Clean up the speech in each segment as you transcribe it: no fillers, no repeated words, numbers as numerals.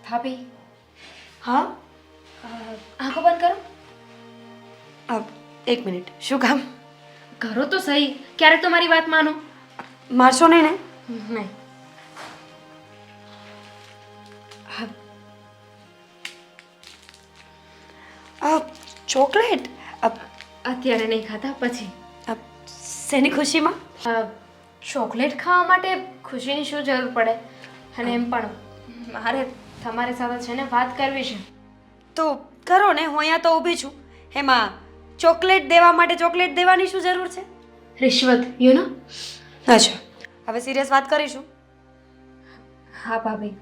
ભાભી હા આંખો બંધ કરો. એક મિનિટ, શું કામ? કરો તો સહી, ક્યારેક તો મારી વાત માનો. મારશો નહીં ને? નહીં. ચોકલેટ? અત્યારે નહીં ખાતા, પછી. શેની ખુશીમાં? ચોકલેટ ખાવા માટે ખુશીની શું જરૂર પડે? અને એમ પણ મારે તમારી સાથે છે ને વાત કરવી છે. તો કરો ને, હું અહીંયા તો ઊભી છું. એમાં ચોકલેટ દેવા માટે ચોકલેટ દેવાની શું જરૂર છે? રિશ્વત, યુ નો. અચ્છા, હવે સિરિયસ વાત કરીશું. હા ભાભી.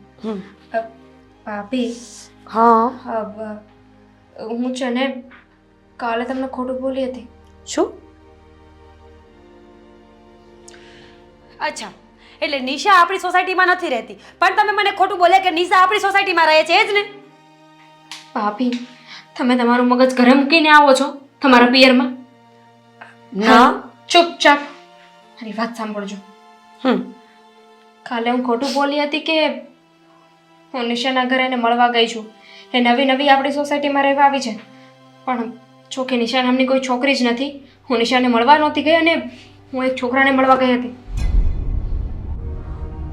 ભાભી, હા. હું છે ને કાલે તમને ખોટું બોલી હતી. શું? અચ્છા, એટલે નિશા આપણી સોસાયટીમાં નથી રહેતી, પણ તમે મને ખોટું બોલ્યા કે નિશા આપણી સોસાયટીમાં રહે છે, એ જ ને? ભાભી, તમે તમારું મગજ ઘરે મૂકીને આવો છો તમારા પિયરમાં? ના. ચૂપચાપ મારી વાત સાંભળજો. કાલે હું ખોટું બોલી હતી કે હું નિશાના ઘરે એને મળવા ગઈ છું. એ નવી નવી આપણી સોસાયટીમાં રહેવા આવી છે, પણ જો કે નિશા નામની કોઈ છોકરી જ નથી. હું નિશાને મળવા નહોતી ગઈ અને હું એક છોકરાને મળવા ગઈ હતી.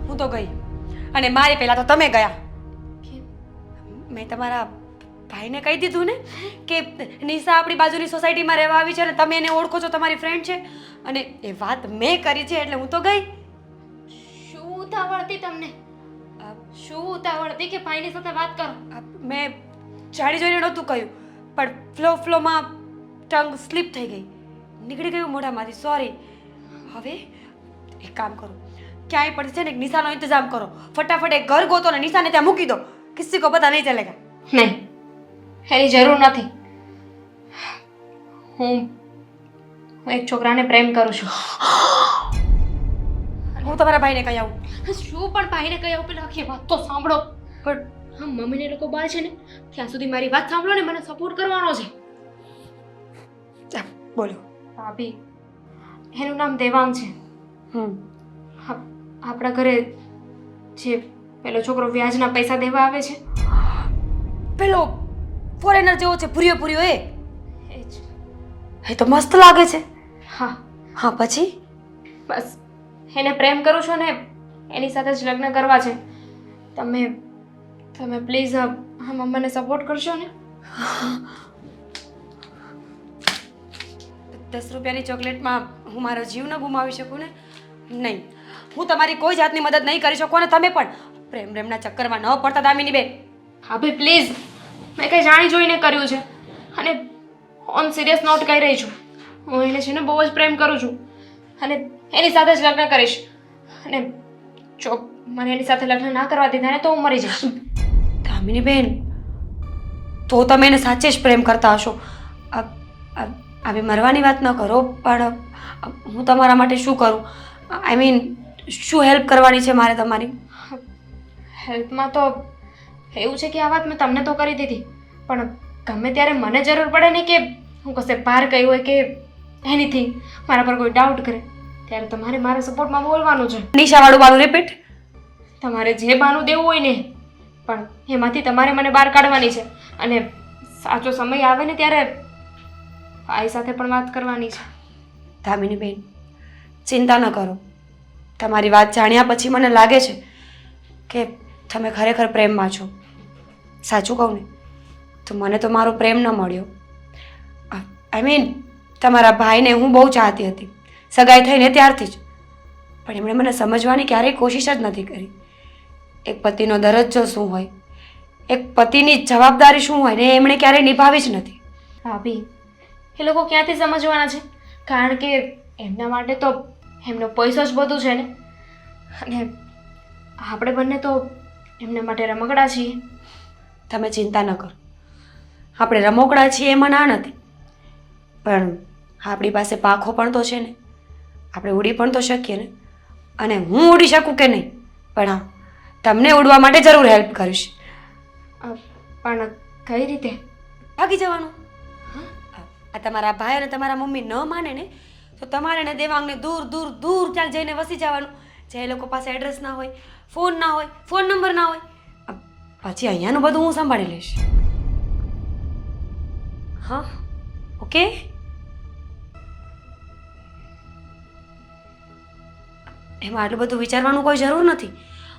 હું તો ગઈ, અને મારી પહેલા તો તમે ગયા. મેં તમારા ભાઈને કહી દીધું ને કે નિશા આપણી બાજુની સોસાયટીમાં રહેવા આવી છે અને તમે એને ઓળખો છો, તમારી ફ્રેન્ડ છે, અને એ વાત મેં કરી છે એટલે હું તો ગઈ. શું ઉતાવળ હતી તમને? શું ઉતાવળ હતી કે ભાઈની સાથે વાત કરો? મેં જાણી જોઈને નહોતું કહ્યું, પણ ફ્લોમાં ટંગ સ્લીપ થઈ ગઈ, નીકળી ગયું મોઢામાંથી. સોરી. હવે એક કામ કરો, ક્યાંય પણ છે ને એક નિશાનો ઇંતજામ કરો. ફટાફટ એક ઘર ગોતો ને નિશાને ત્યાં મૂકી દો. કિસી કો પતા નહીં ચલેગા. નહીં, એની જરૂર નથી. હું એક છોકરાને પ્રેમ કરું છું. હું તમારા ભાઈને કહી આવું. શું પણ ભાઈને કહી આવું? પેલા આખી વાત તો સાંભળો. પણ હા, મમ્મીને લોકો બહાર છે ને ત્યાં સુધી મારી વાત સાંભળો ને, મને સપોર્ટ કરવાનો છે. બોલો. ભાભી, એનું નામ દેવાંગ છે. આપણા ઘરે જે પેલો છોકરો વ્યાજના પૈસા દેવા આવે છે, પેલો ફોરેનર જેવો છે, પૂર્યો પૂર્યો, એ જ. એ તો મસ્ત લાગે છે. હા. હા, પછી? બસ એને પ્રેમ કરું છું ને એની સાથે જ લગ્ન કરવા છે. તમે પ્લીઝ આ મમ્માને સપોર્ટ કરશો ને? 10 રૂપિયાની ચોકલેટમાં હું મારો જીવ ન ગુમાવી શકું ને? નહીં, હું તમારી કોઈ જાતની મદદ નહીં કરી શકું, અને તમે પણ પ્રેમના ચક્કરમાં ન પડતા દામિની બેન. હા ભાઈ પ્લીઝ, મેં કંઈ જાણી જોઈને કર્યું છે, અને ઓન સિરિયસ નોટ કહી રહી છું. હું એને છે ને બહુ જ પ્રેમ કરું છું, અને એની સાથે જ લગ્ન કરીશ. અને જો મને એની સાથે લગ્ન ના કરવા દીધા ને તો હું મરી જઈશ. દામિની બેન, તો તમે એને સાચે જ પ્રેમ કરતા હશો. આવી મરવાની વાત ન કરો, પણ હું તમારા માટે શું કરું? આઈ મીન, શું હેલ્પ કરવાની છે મારે તમારી? હેલ્પમાં તો એવું છે કે આ વાત મેં તમને તો કરી દીધી, પણ ગમે ત્યારે મને જરૂર પડે ને કે હું કશે બહાર ગઈ હોય કે એનીથિંગ, મારા પર કોઈ ડાઉટ કરે, ત્યારે તમારે મારા સપોર્ટમાં બોલવાનું છે. નિશાવાળું બાનું રિપીટ. તમારે જે બાનું દેવું હોય ને, પણ એમાંથી તમારે મને બહાર કાઢવાની છે, અને સાચો સમય આવે ને ત્યારે ભાઈ સાથે પણ વાત કરવાની છે. દામિની બેન, ચિંતા ન કરો. તમારી વાત જાણ્યા પછી મને લાગે છે કે તમે ખરેખર પ્રેમમાં છો. સાચું કહું ને તો મને તો મારો પ્રેમ ન મળ્યો. આઈ મીન, તમારા ભાઈને હું બહુ ચાહતી હતી, સગાઈ થઈને ત્યારથી જ, પણ એમણે મને સમજવાની ક્યારેય કોશિશ જ નથી કરી. એક પતિનો દરજ્જો શું હોય, એક પતિની જવાબદારી શું હોય ને એમણે ક્યારેય નિભાવી જ નથી. ભાભી, એ લોકો ક્યાંથી સમજવાના છે? કારણ કે એમના માટે તો એમનો પૈસો જ બધું છે ને, અને આપણે બંને તો એમના માટે રમકડા છીએ. તમે ચિંતા ન કરો, આપણે રમકડા છીએ એમાં ના નથી, પણ આપણી પાસે પાંખો પણ તો છે ને, આપણે ઉડી પણ તો શકીએ ને. અને હું ઉડી શકું કે નહીં, પણ હા, તમને ઉડવા માટે જરૂર હેલ્પ કરીશ. પણ કઈ રીતે? ભાગી જવાનું. આ તમારા ભાઈ અને તમારા મમ્મી ન માને ને તો તમારે ને દેવાંગને દૂર દૂર દૂર ક્યાંક જઈને વસી જવાનું, જે એ લોકો પાસે એડ્રેસ ના હોય, ફોન ના હોય, ફોન નંબર ના હોય. પછી અહીંયાનું બધું હું સંભાળી લઈશ. હા, ઓકે. એમાં આટલું બધું વિચારવાનું કોઈ જરૂર નથી.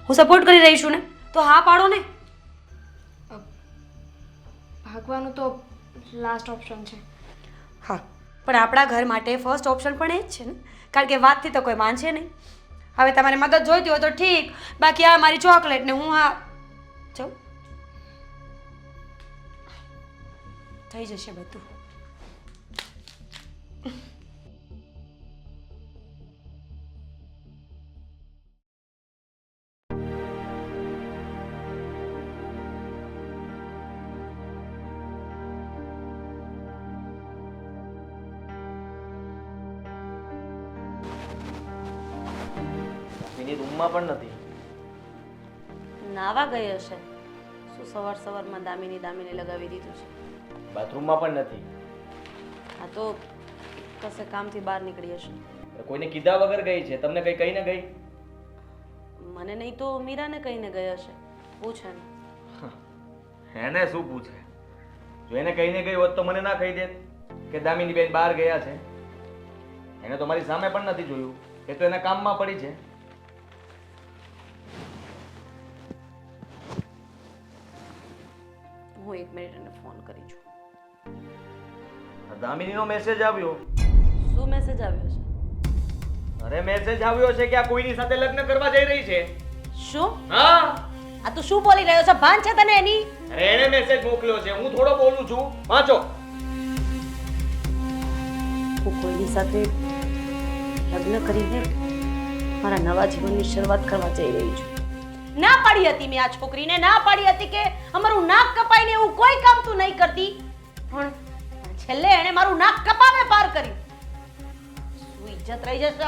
હું સપોર્ટ કરી રહી છું ને, તો હા પાડો ને. ભાગવાનું તો લાસ્ટ ઓપ્શન છે. હા, પણ આપણા ઘર માટે ફર્સ્ટ ઓપ્શન પણ એ જ છે ને, કારણ કે વાતથી તો કોઈ માનશે નહીં. હવે તમારે મદદ જોઈતી હોય તો ઠીક, બાકી આ મારી ચોકલેટ ને હું આ જાઉં, થઈ જશે બધું. એની રૂમમાં પણ નથી. નાવા ગઈ હશે. શું સવાર સવારમાં દામિની લગાવી દીધું છે? બાથરૂમમાં પણ નથી. આ તો કશે કામથી બહાર નીકળી હશે. કોઈને કીધા વગર ગઈ છે. તમને કઈ કહીને ગઈ? મને નહીં તો મીરાને કહીને ગઈ હશે. પૂછે ને. એને શું પૂછે? જો એને કહીને ગઈ હોત તો મને ના કહી દેત કે દામિની બેન બહાર ગયા છે. એને તો મારી સામે પણ નથી જોયું. એ તો એના કામમાં પડી છે. હું 1 મિનિટ એને ફોન કરી છું. દામિનીનો મેસેજ આવ્યો. શું મેસેજ આવ્યો છે? અરે મેસેજ આવ્યો છે કે આ કોઈની સાથે લગ્ન કરવા જઈ રહી છે. શું? હા. આ તું શું બોલી રહ્યો છે? ભાન છે તને એની? અરે એને મેસેજ મોકલ્યો છે. હું થોડો બોલું છું. વાંચો. હું કોઈની સાથે લગ્ન કરીને મારા નવા જીવનની શરૂઆત કરવા જઈ રહી છું. ના પાડી હતી મેં આ છોકરીને, ના પાડી હતી કે અમારું નાક કપાઈને એવું કોઈ કામ તું નહીં કરતી, પણ છેલ્લે એણે મારું નાક કપાવે પાર કર્યું. શું ઇજ્જત રહી જશે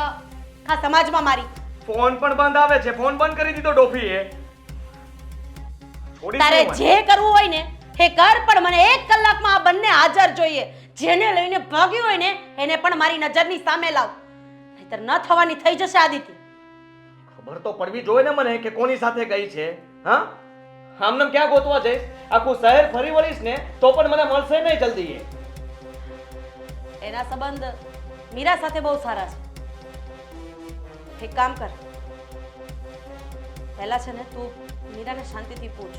આ સમાજમાં મારી? ફોન પણ બંધ આવે છે. ફોન બંધ કરી દીધો ડોફીએ. છોડી તારે દો મને. જે કરવું હોય ને એ કર, પણ મને 1 કલાકમાં આ બંને હાજર જોઈએ. જેને લઈને ભાગ્યું હોય ને એને પણ મારી નજરની સામે લાવ, નહીતર ન થવાની થઈ જશે આદિત્ય. ખબર તો પડવી જોઈએ ને મને કે કોની સાથે ગઈ છે. હા, આમને ક્યાં ગોતવા જઈશ? આખું શહેર ફરી વળીશ ને તો પણ મને મળશે નહીં જલ્દી. એના સંબંધ મીરા સાથે બહુ સારા છે. એક કામ કર, પહેલા છે ને તું મીરાને શાંતિથી પૂછ.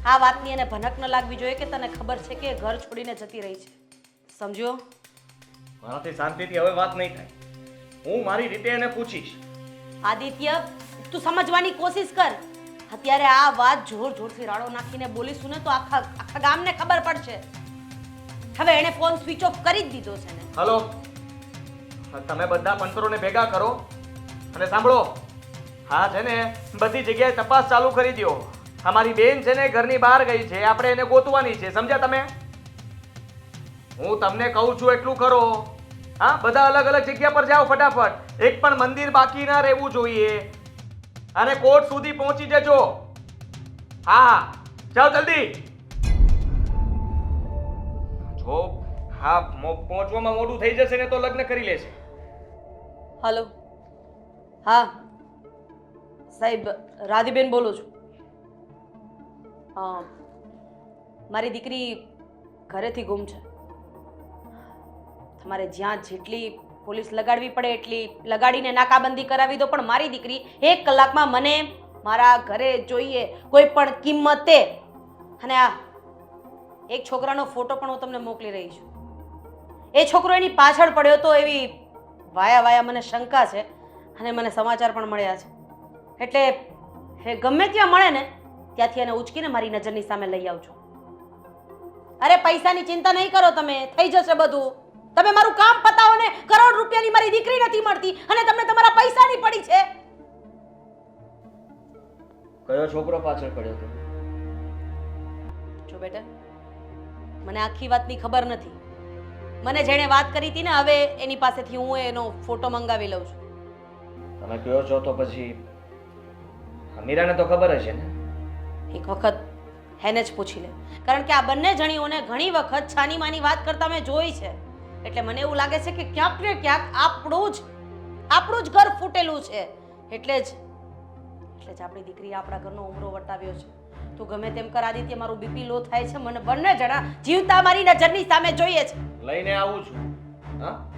આ વાતની એને ભનક ન લાગવી જોઈએ કે તને ખબર છે કે એ ઘર છોડીને જતી રહી છે. સમજ્યો? મારાથી શાંતિથી હવે વાત નહીં થાય. હું મારી રીતે એને પૂછીશ. આદિત્ય, તું સમજવાની કોશિશ કર. અત્યારે આ વાત જોર જોરથી રાડો નાખીને બોલીશું ને તો આખા ગામને ખબર પડશે. હવે એણે ફોન સ્વિચ ઓફ કરી જ દીધો છે ને. હલો, તમે બધા પંતરોને ભેગા કરો અને સાંભળો. હા છે ને, બધી જગ્યાએ તપાસ ચાલુ કરી દો. અમારી બેન છે ને ઘરની બહાર ગઈ છે. આપણે એને ગોતવાની છે. સમજ્યા તમે? હું તમને કહું છું એટલું કરો. હા, બધા અલગ અલગ જગ્યા પર જાઓ ફટાફટ. એક પણ મંદિર બાકી ના રહેવું જોઈએ. અને કોર્ટ સુધી પહોંચી જજો. હા, જાઓ જલ્દી. જો હા પહોંચવામાં મોડું થઈ જશે ને તો લગ્ન કરી લેશે. હલો, હા સાહેબ, રાધીબેન બોલું છું. મારી દીકરી ઘરેથી ગુમ છે. તમારે જ્યાં જેટલી પોલીસ લગાડવી પડે એટલી લગાડીને નાકાબંધી કરાવી દો, પણ મારી દીકરી 1 કલાકમાં મને મારા ઘરે જોઈએ, કોઈ પણ કિંમતે. અને આ એક છોકરાનો ફોટો પણ હું તમને મોકલી રહી છું. એ છોકરો એની પાછળ પડ્યો તો એવી વાયા મને શંકા છે, અને મને સમાચાર પણ મળ્યા છે. એટલે એ ગમે ત્યાં મળે ને ત્યાંથી એને ઉચકીને મારી નજરની સામે લઈ આવજો. અરે પૈસાની ચિંતા નહીં કરો તમે, થઈ જશે બધું. તમે મારું કામ પતાવો ને. કરોડ રૂપિયાની મારી દીકરી નથી મળતી અને તમને તમારા પૈસાની પડી છે. કયો છોકરો પાછળ પડ્યો હતો? જો બેટા, મને આખી વાતની ખબર નથી. મને જેણે વાત કરી હતી ને, હવે એની પાસેથી હું એનો ફોટો મંગાવી લઉં છું. તમે કયો છો તો પછી મીરાને તો ખબર હશે ને. એક વખત એને જ પૂછી લે, કારણ કે આ બંને જણીઓને ઘણી વખત છાની માની વાત કરતા મેં જોઈ છે. એટલે મને એવું લાગે છે કે ક્યાંક ને ક્યાંક આપણું જ ઘર ફૂટેલું છે. એટલે જ એટલે જ આપણી દીકરીએ આપણા ઘરનો ઉમરો વટાવ્યો છે. તું ગમે તેમ કર આદિત્ય, મારું બીપી લો થાય છે. મને બંને જણા જીવતા મારી નજરની સામે જોઈએ છે. લઈને આવું છું. હા